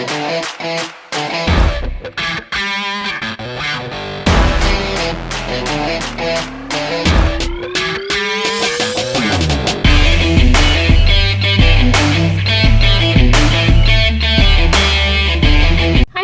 Hi,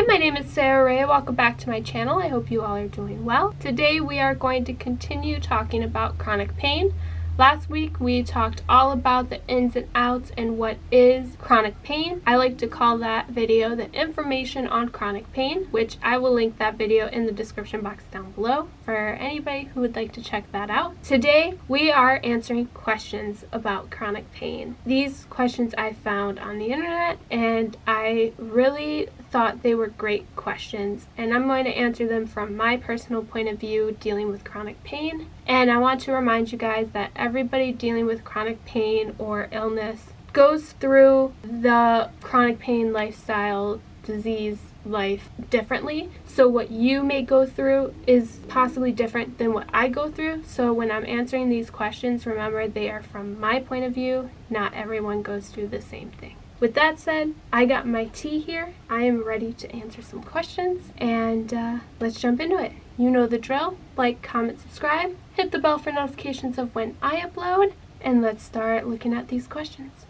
my name is Sarah Rae. Welcome back to my channel. I hope you all are doing well. Today we are going to continue talking about chronic pain. Last week we talked all about the ins and outs and what is chronic pain. I like to call that video the information on chronic pain, which I will link that video in the description box down below for anybody who would like to check that out. Today we are answering questions about chronic pain. These questions I found on the internet and I really thought they were great questions, and I'm going to answer them from my personal point of view dealing with chronic pain. And I want to remind you guys that everybody dealing with chronic pain or illness goes through the chronic pain lifestyle disease life differently. So what you may go through is possibly different than what I go through. So when I'm answering these questions, remember they are from my point of view. Not everyone goes through the same thing. With that said, I got my tea here. I am ready to answer some questions, and let's jump into it. You know the drill. Like, comment, subscribe, hit the bell for notifications of when I upload, and let's start looking at these questions.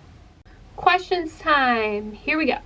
Questions time. Here we go.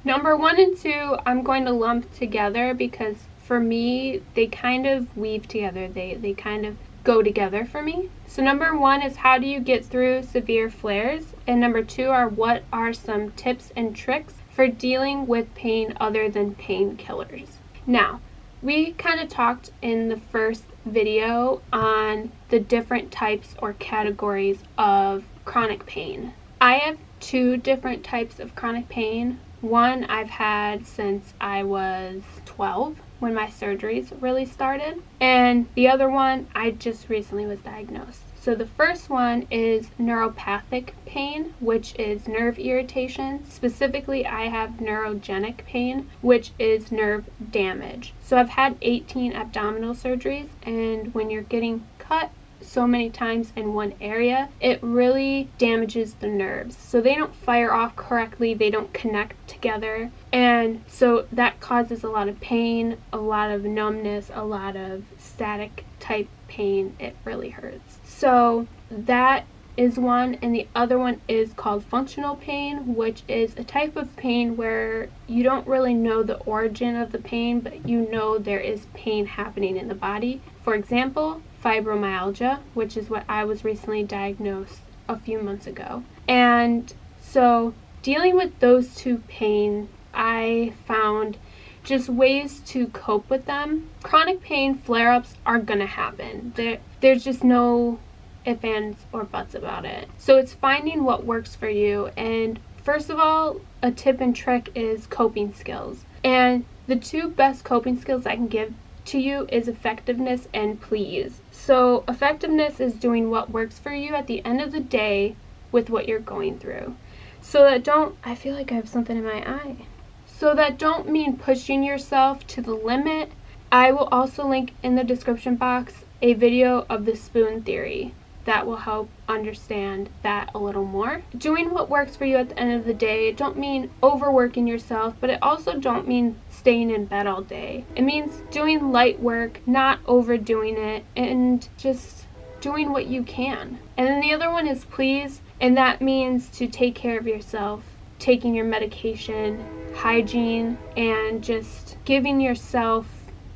Number 1 and 2, I'm going to lump together because for me, they kind of weave together. They kind of go together for me. So number 1 is how do you get through severe flares? And number 2 are what are some tips and tricks for dealing with pain other than painkillers? Now, we kind of talked in the first video on the different types or categories of chronic pain. I have 2 different types of chronic pain. One I've had since I was 12 when my surgeries really started, and the other one I just recently was diagnosed. So the first one is neuropathic pain, which is nerve irritation. Specifically, I have neurogenic pain, which is nerve damage. So I've had 18 abdominal surgeries, and when you're getting cut so many times in one area, it really damages the nerves. So they don't fire off correctly, they don't connect together, and so that causes a lot of pain, a lot of numbness, a lot of static type pain. It really hurts. So that is one, and the other one is called functional pain, which is a type of pain where you don't really know the origin of the pain, but you know there is pain happening in the body. For example, fibromyalgia, which is what I was recently diagnosed a few months ago. And so dealing with those 2 pains, I found just ways to cope with them. Chronic pain flare-ups are gonna happen. There's just no ifs, ands, or buts about it. So it's finding what works for you. And first of all, a tip and trick is coping skills. And the 2 best coping skills I can give to you is effectiveness and please. So effectiveness is doing what works for you at the end of the day with what you're going through. So that I feel like I have something in my eye. So that don't mean pushing yourself to the limit. I will also link in the description box a video of the spoon theory that will help understand that a little more. Doing what works for you at the end of the day don't mean overworking yourself, but it also don't mean staying in bed all day. It means doing light work, not overdoing it, and just doing what you can. And then the other one is please, and that means to take care of yourself, taking your medication, hygiene, and just giving yourself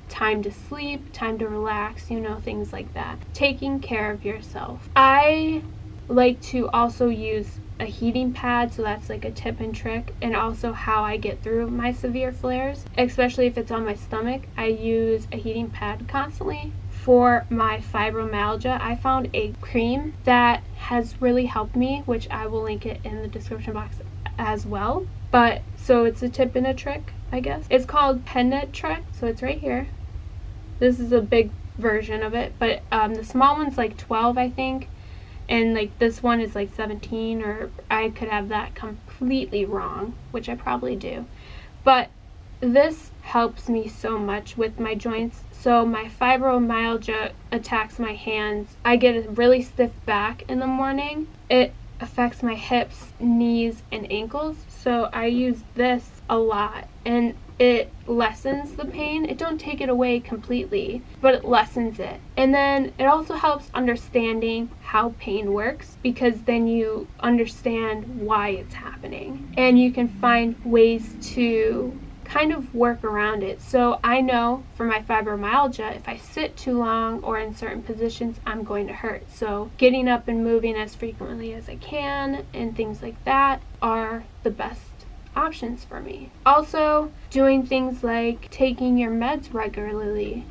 time to sleep, time to relax, things like that. Taking care of yourself. I like to also use a heating pad, so that's like a tip and trick, and also how I get through my severe flares, especially if it's on my stomach. I use a heating pad constantly. For my fibromyalgia, I found a cream that has really helped me, which I will link it in the description box as well. But so it's a tip and a trick, I guess. It's called Penetrek, so it's right here. This is a big version of it, but the small one's like 12, I think, and like this one is like 17, or I could have that completely wrong, which I probably do. But this helps me so much with my joints. So my fibromyalgia attacks my hands. I get a really stiff back in the morning. It affects my hips, knees, and ankles. So I use this a lot, and it lessens the pain. It don't take it away completely, but it lessens it. And then it also helps understanding how pain works, because then you understand why it's happening and you can find ways to kind of work around it. So I know for my fibromyalgia, if I sit too long or in certain positions, I'm going to hurt. So getting up and moving as frequently as I can and things like that are the best options for me. Also, doing things like taking your meds regularly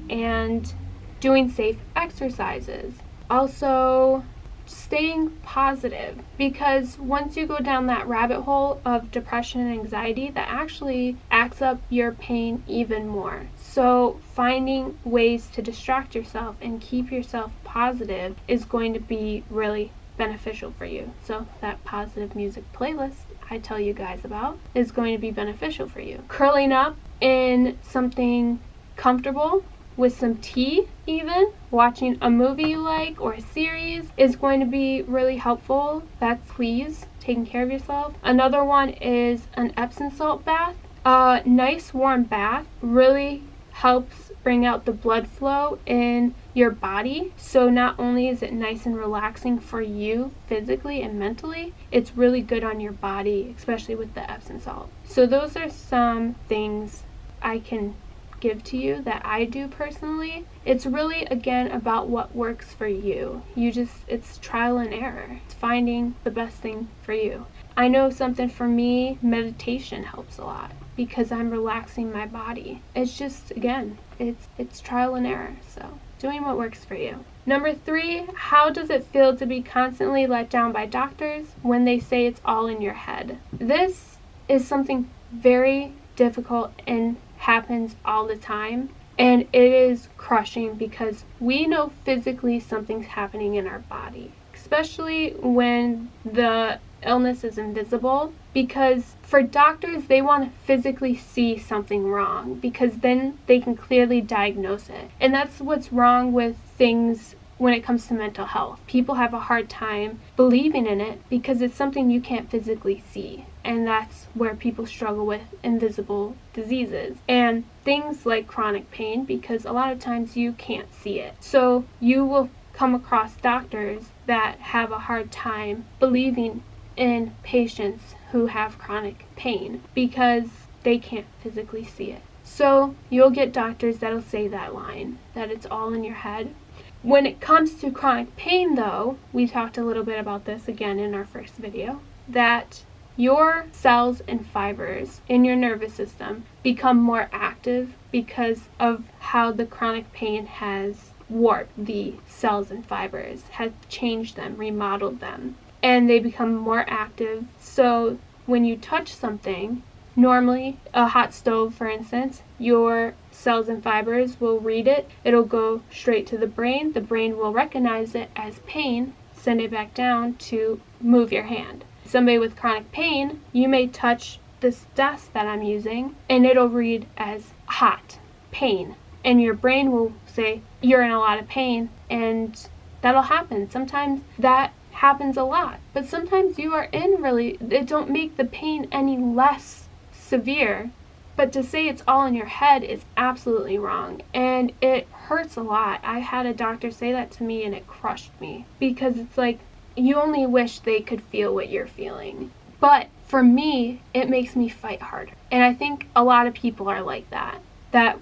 and doing safe exercises. Also, staying positive, because once you go down that rabbit hole of depression and anxiety, that actually acts up your pain even more. So finding ways to distract yourself and keep yourself positive is going to be really beneficial for you. So that positive music playlist I tell you guys about is going to be beneficial for you. Curling up in something comfortable with some tea, even watching a movie you like or a series is going to be really helpful. That's please taking care of yourself. Another one is an Epsom salt bath. A nice warm bath really helps bring out the blood flow in your body. So not only is it nice and relaxing for you physically and mentally, it's really good on your body, especially with the Epsom salt. So those are some things I can give to you that I do personally. It's really, again, about what works for you. It's trial and error. It's finding the best thing for you. I know something for me, meditation helps a lot because I'm relaxing my body. It's just, again, it's trial and error. So doing what works for you. Number 3, how does it feel to be constantly let down by doctors when they say it's all in your head? This is something very difficult and happens all the time, and it is crushing because we know physically something's happening in our body, especially when the illness is invisible, because for doctors they want to physically see something wrong because then they can clearly diagnose it. And that's what's wrong with things when it comes to mental health. People have a hard time believing in it because it's something you can't physically see. And that's where people struggle with invisible diseases and things like chronic pain, because a lot of times you can't see it. So you will come across doctors that have a hard time believing in patients who have chronic pain because they can't physically see it. So you'll get doctors that'll say that line, that it's all in your head. When it comes to chronic pain, though, we talked a little bit about this again in our first video, that your cells and fibers in your nervous system become more active because of how the chronic pain has warped the cells and fibers, has changed them, remodeled them, and they become more active. So when you touch something, normally a hot stove, for instance, your cells and fibers will read it. It'll go straight to the brain. The brain will recognize it as pain, send it back down to move your hand. Somebody with chronic pain, you may touch this desk that I'm using and it'll read as hot, pain, and your brain will say you're in a lot of pain, and that'll happen. Sometimes that happens a lot, but sometimes you are in really, it don't make the pain any less severe. But to say it's all in your head is absolutely wrong, and it hurts a lot. I had a doctor say that to me and it crushed me, because it's like you only wish they could feel what you're feeling. But for me, it makes me fight harder. And I think a lot of people are like that. That,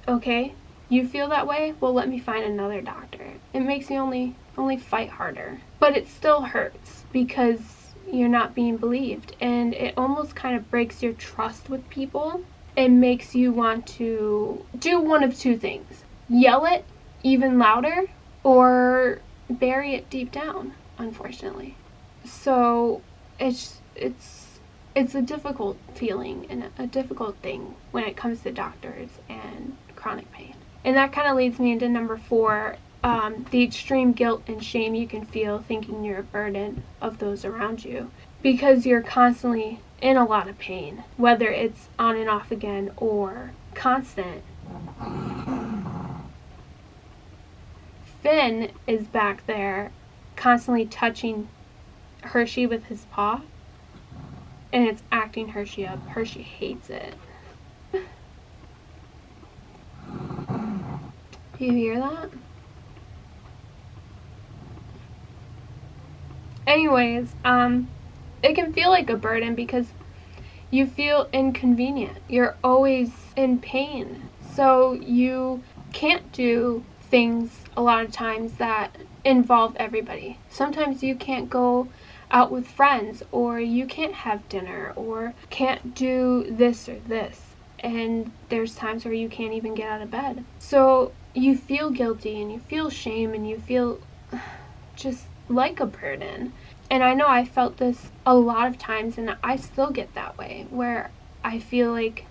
okay, you feel that way? Well, let me find another doctor. It makes you only fight harder. But it still hurts because you're not being believed, and it almost kind of breaks your trust with people. It makes you want to do one of two things: yell it even louder or bury it deep down, unfortunately. So it's a difficult feeling and a difficult thing when it comes to doctors and chronic pain. And that kind of leads me into number 4, the extreme guilt and shame you can feel thinking you're a burden of those around you, because you're constantly in a lot of pain, whether it's on and off again or constant. Finn is back there constantly touching Hershey with his paw, and it's acting Hershey up. Hershey hates it. Do you hear that? Anyways, it can feel like a burden because you feel inconvenient. You're always in pain. So you can't do things a lot of times that involve everybody. Sometimes you can't go out with friends, or you can't have dinner, or can't do this or this. And there's times where you can't even get out of bed. So you feel guilty and you feel shame and you feel just like a burden. And I know I felt this a lot of times, and I still get that way, where I feel like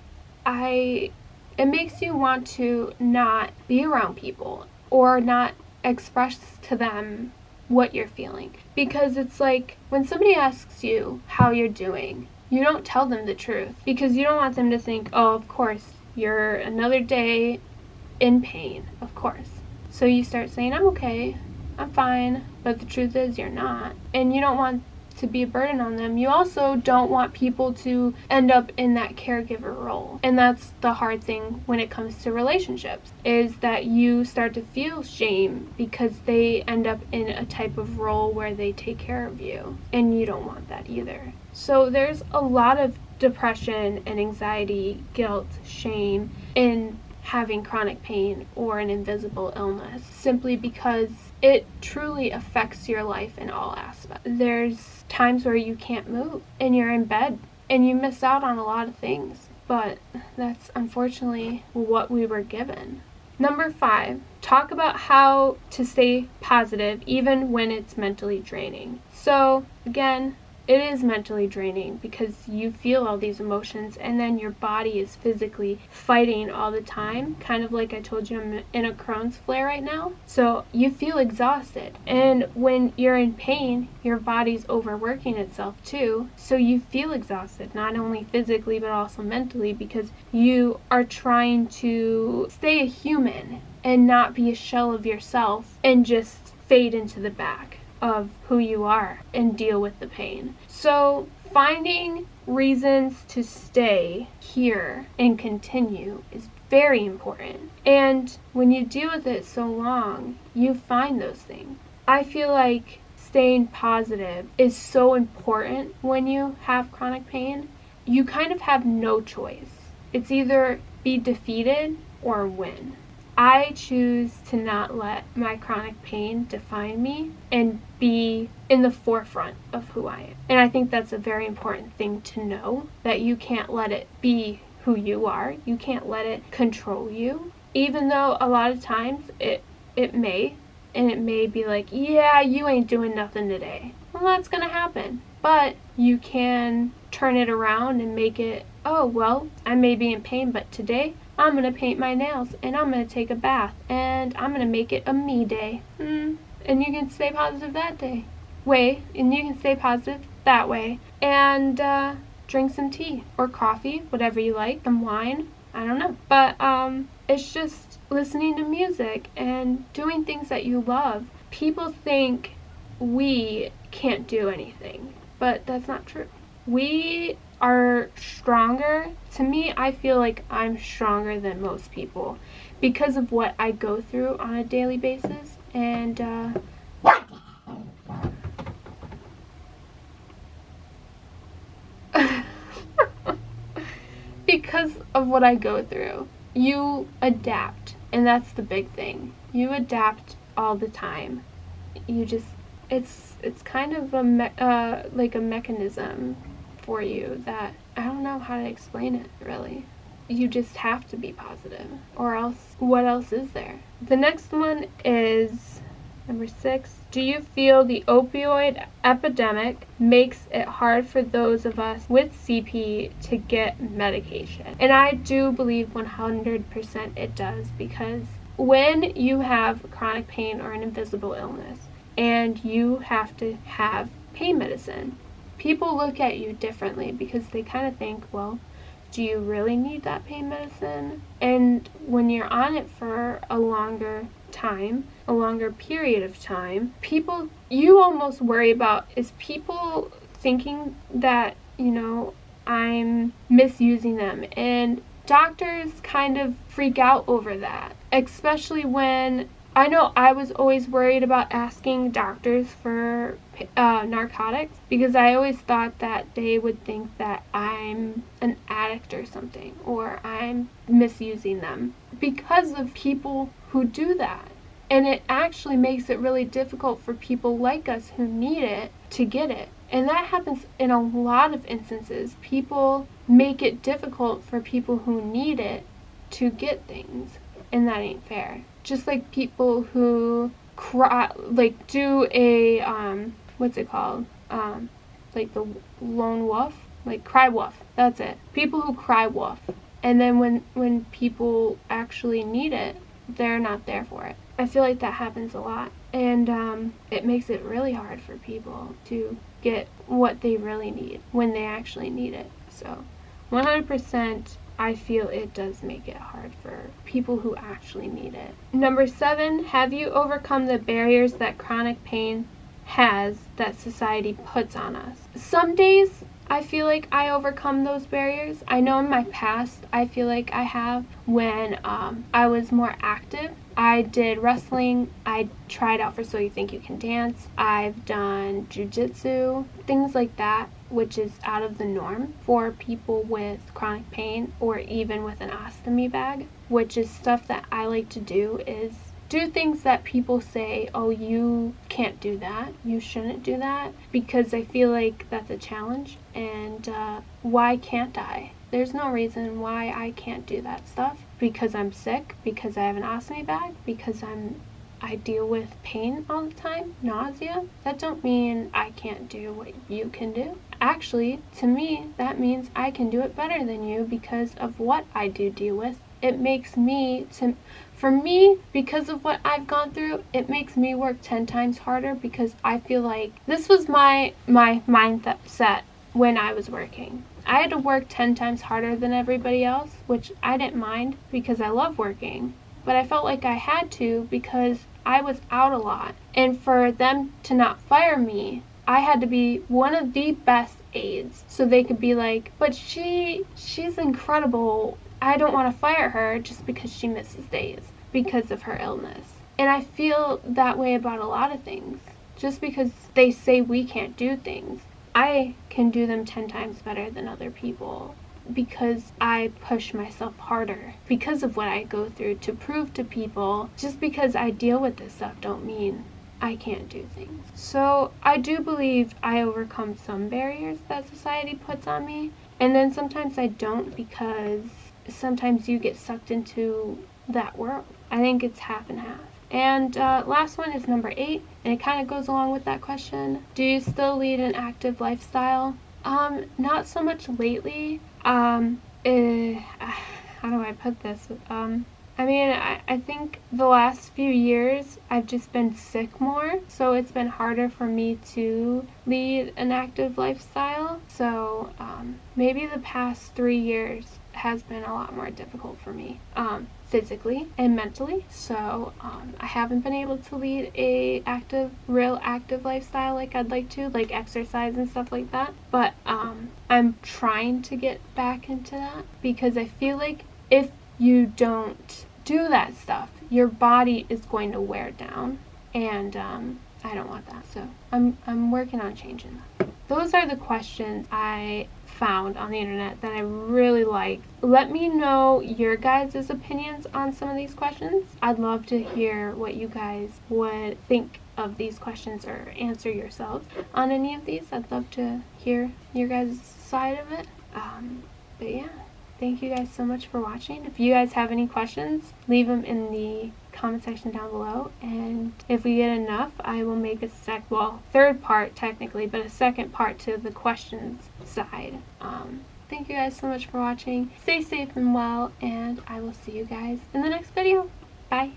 it makes you want to not be around people or not express to them what you're feeling. Because it's like when somebody asks you how you're doing, you don't tell them the truth because you don't want them to think, oh, of course, you're another day in pain, of course. So you start saying, I'm okay, I'm fine, but the truth is you're not. And you don't want to be a burden on them. You also don't want people to end up in that caregiver role. And that's the hard thing when it comes to relationships, is that you start to feel shame because they end up in a type of role where they take care of you. And you don't want that either. So there's a lot of depression and anxiety, guilt, shame in having chronic pain or an invisible illness, simply because it truly affects your life in all aspects. There's times where you can't move and you're in bed and you miss out on a lot of things, but that's unfortunately what we were given. Number 5, talk about how to stay positive even when it's mentally draining. So again, it is mentally draining because you feel all these emotions and then your body is physically fighting all the time. Kind of like I told you, I'm in a Crohn's flare right now. So you feel exhausted. And when you're in pain, your body's overworking itself too. So you feel exhausted, not only physically but also mentally, because you are trying to stay a human and not be a shell of yourself and just fade into the back of who you are and deal with the pain. So finding reasons to stay here and continue is very important. And when you deal with it so long, you find those things. I feel like staying positive is so important when you have chronic pain. You kind of have no choice. It's either be defeated or win. I choose to not let my chronic pain define me and be in the forefront of who I am. And I think that's a very important thing to know, that you can't let it be who you are. You can't let it control you. Even though a lot of times it may, and it may be like, yeah, you ain't doing nothing today. Well, that's gonna happen. But you can turn it around and make it, oh, well, I may be in pain, but today I'm going to paint my nails and I'm going to take a bath and I'm going to make it a me day. And you can stay positive that and you can stay positive that way. And drink some tea or coffee, whatever you like, some wine, I don't know. But it's just listening to music and doing things that you love. People think we can't do anything, but that's not true. We are stronger. To me, I feel like I'm stronger than most people because of what I go through on a daily basis. And because of what I go through, you adapt. And that's the big thing. You adapt all the time. You just, it's kind of like a mechanism for you that I don't know how to explain it really. You just have to be positive, or else what else is there? The next one is number 6. Do you feel the opioid epidemic makes it hard for those of us with CP to get medication? And I do believe 100% it does, because when you have chronic pain or an invisible illness and you have to have pain medicine, people look at you differently because they kind of think, well, do you really need that pain medicine? And when you're on it for a longer time, a longer period of time, people, you almost worry about, is people thinking that, I'm misusing them? And doctors kind of freak out over that, especially when, I know I was always worried about asking doctors for narcotics, because I always thought that they would think that I'm an addict or something, or I'm misusing them, because of people who do that. And it actually makes it really difficult for people like us who need it to get it. And that happens in a lot of instances. People make it difficult for people who need it to get things, and that ain't fair. Just like people who cry, like do a, what's it called? Like the lone wolf? Like cry wolf. That's it. People who cry wolf. And then when people actually need it, they're not there for it. I feel like that happens a lot. And it makes it really hard for people to get what they really need when they actually need it. So 100%, I feel it does make it hard for people who actually need it. Number 7, have you overcome the barriers that chronic pain has that society puts on us? Some days I feel like I overcome those barriers. I know in my past I feel like I have, when I was more active. I did wrestling, I tried out for So You Think You Can Dance, I've done jujitsu, things like that, which is out of the norm for people with chronic pain or even with an ostomy bag, which is stuff that I like to do, is do things that people say, oh, you can't do that, you shouldn't do that, because I feel like that's a challenge. And why can't I? There's no reason why I can't do that stuff. Because I'm sick, because I have an ostomy bag, because I deal with pain all the time, nausea. That don't mean I can't do what you can do. Actually, to me, that means I can do it better than you because of what I do deal with. It makes me, for me, because of what I've gone through, it makes me work 10 times harder, because I feel like this was my mindset when I was working. I had to work 10 times harder than everybody else, which I didn't mind because I love working. But I felt like I had to because I was out a lot. And for them to not fire me, I had to be one of the best aides. So they could be like, but she's incredible. I don't want to fire her just because she misses days because of her illness. And I feel that way about a lot of things. Just because they say we can't do things, I can do them 10 times better than other people, because I push myself harder because of what I go through to prove to people. Just because I deal with this stuff don't mean I can't do things. So I do believe I overcome some barriers that society puts on me, and then sometimes I don't, because sometimes you get sucked into that world. I think it's half and half. And last one is number 8, and it kind of goes along with that question. Do you still lead an active lifestyle? Not so much lately. How do I put this? I think the last few years I've just been sick more, so it's been harder for me to lead an active lifestyle. So maybe the past 3 years has been a lot more difficult for me, physically and mentally. So I haven't been able to lead a real active lifestyle like I'd like to, like exercise and stuff like that. But I'm trying to get back into that, because I feel like if you don't do that stuff, your body is going to wear down, and I don't want that. So I'm working on changing that. Those are the questions I found on the internet that I really like. Let me know your guys' opinions on some of these questions. I'd love to hear what you guys would think of these questions, or answer yourselves on any of these. I'd love to hear your guys' side of it. But yeah, thank you guys so much for watching. If you guys have any questions, leave them in the comment section down below, and if we get enough, I will make a third part technically, but a second part to the questions side. Thank you guys so much for watching. Stay safe and well, and I will see you guys in the next video. Bye.